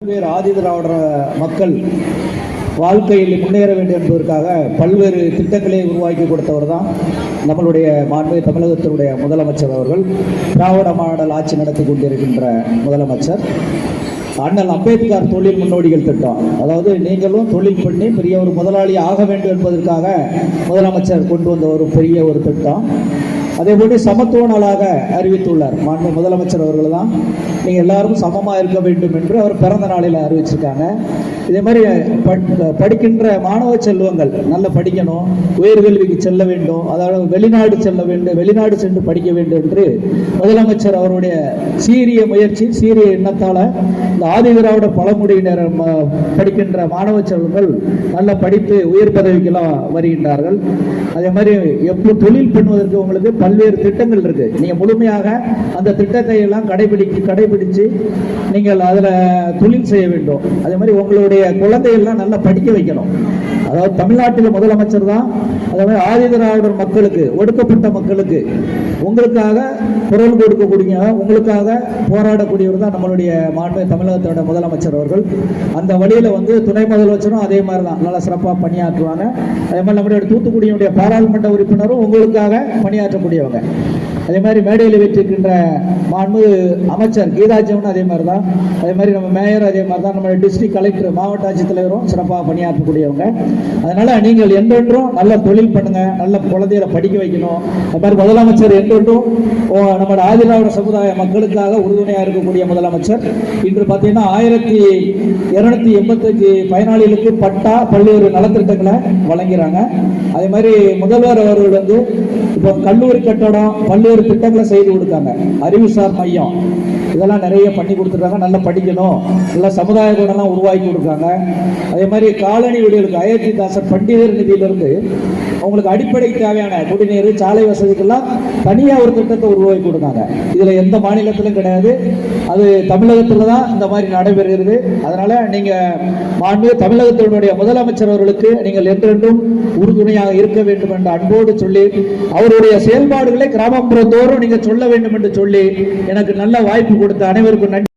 ஆதி திராவிட மக்கள் வாழ்க்கையில் முன்னேற வேண்டும் என்பதற்காக பல்வேறு திட்டங்களை உருவாக்கி கொடுத்தவர் தான் நம்மளுடைய மாண்பு தமிழகத்தினுடைய முதலமைச்சர் அவர்கள். திராவிட மாடல் ஆட்சி நடத்தி கொண்டிருக்கின்ற முதலமைச்சர் அண்ணல் அம்பேத்கர் தொழில் முன்னோடிகள் திட்டம், அதாவது நீங்களும் தொழில் பண்ணி பெரிய ஒரு முதலாளி ஆக வேண்டும் என்பதற்காக முதலமைச்சர் கொண்டு வந்த ஒரு பெரிய ஒரு திட்டம். அதேபோல சமத்துவ நாளாக அறிவித்துள்ளார் மாண்பு முதலமைச்சர் அவர்கள் தான். நீங்கள் எல்லாரும் சமமாக இருக்க வேண்டும் என்று அவர் பிறந்த நாளில் அறிவிச்சிருக்காங்க. இதே மாதிரி படிக்கின்ற மாணவ செல்வங்கள் நல்லா படிக்கணும், உயர்கல்விக்கு செல்ல வேண்டும், அதாவது வெளிநாடு செல்ல வேண்டும், வெளிநாடு சென்று படிக்க வேண்டும் என்று முதலமைச்சர் அவருடைய சீரிய முயற்சி சீரிய எண்ணத்தால் இந்த ஆதி திராவிட பழங்குடியினர் படிக்கின்ற மாணவ செல்வங்கள் நல்லா படித்து உயர் பதவிக்கெல்லாம் வருகின்றார்கள். அதே மாதிரி எப்போ தொழில் பண்ணுவதற்கு உங்களுக்கு பல்வேறு திட்டங்கள் இருக்கு. நீங்க முழுமையாக அந்த திட்டத்தை எல்லாம் கடைபிடிச்சு நீங்கள் அதுல தொழில் செய்ய வேண்டும். அதே மாதிரி உங்களுடைய குழந்தைகள்லாம் நல்லா படிக்க வைக்கணும். அதாவது தமிழ்நாட்டில் முதலமைச்சர் தான் அதே மாதிரி ஆதி திராவிடர் மக்களுக்கு, ஒடுக்கப்பட்ட மக்களுக்கு உங்களுக்காக குரல் கொடுக்கக்கூடிய, உங்களுக்காக போராடக்கூடியவர் தான் நம்மளுடைய மாண்பு தமிழகத்தோட முதலமைச்சர் அவர்கள். அந்த வழியில துணை முதலமைச்சரும் அதே மாதிரி தான் நல்லா சிறப்பாக பணியாற்றுவாங்க. அதே மாதிரி நம்முடைய தூத்துக்குடியுடைய பாராளுமன்ற உறுப்பினரும் உங்களுக்காக பணியாற்றக்கூடியவங்க. அதே மாதிரி மேடையில் வைத்திருக்கின்ற மாண்பு அமைச்சர் கீதா ஜெவன் அதே மாதிரி தான். அதே மாதிரி நம்ம மேயர் அதே மாதிரி தான். நம்மளுடைய டிஸ்ட்ரிக்ட் கலெக்டர், மாவட்ட ஆட்சித்தலைவரும் சிறப்பாக பணியாற்றக்கூடியவங்க. அதனால நீங்கள் என்றென்றும் நல்ல தொழில் பண்ணுங்க, நல்ல குழந்தைகளை படிக்க வைக்கணும். அது மாதிரி முதலமைச்சர் என்றென்றும் நம்ம ஆதிதிராவிட சமுதாய மக்களுக்காக உறுதுணையாக இருக்கக்கூடிய முதலமைச்சர். இன்று பார்த்தீங்கன்னா 1285 பயனாளிகளுக்கு பட்டா பல்வேறு நலத்திட்டங்களை வழங்கிறாங்க. அதே மாதிரி முதல்வர் அவர்கள் இப்போ கல்லூரி கட்டடம் பல்வேறு திட்டங்களை செய்து கொடுத்தாங்க. அறிவுசார் மையம் இதெல்லாம் நிறைய பண்ணி கொடுத்துருக்காங்க. நல்லா படிக்கணும், நல்லா சமுதாய கூடலாம் உருவாக்கி கொடுக்காங்க. அதே மாதிரி காலனி வீடுகளுக்கு அயோத்திதாசர் பண்டிதர் நிதியிலிருந்து அவங்களுக்கு அடிப்படை தேவையான குடிநீர், சாலை வசதிக்கெல்லாம் தனியாக ஒரு திட்டத்தை உருவாக்கி கொடுத்தாங்க. இதில் எந்த மாநிலத்திலும் கிடையாது, அது தமிழகத்தில் தான் இந்த மாதிரி நடைபெறுகிறது. அதனால நீங்கள் மாண்பு தமிழகத்தினுடைய முதலமைச்சர் அவர்களுக்கு நீங்கள் என்றென்றும் உறுதுணையாக இருக்க வேண்டும் என்று அன்போடு சொல்லி, அவருடைய செயல்பாடுகளை கிராமப்புறத்தோறும் நீங்கள் சொல்ல வேண்டும் என்று சொல்லி எனக்கு நல்ல வாய்ப்பு கொடுத்த அனைவருக்கும் நன்றி.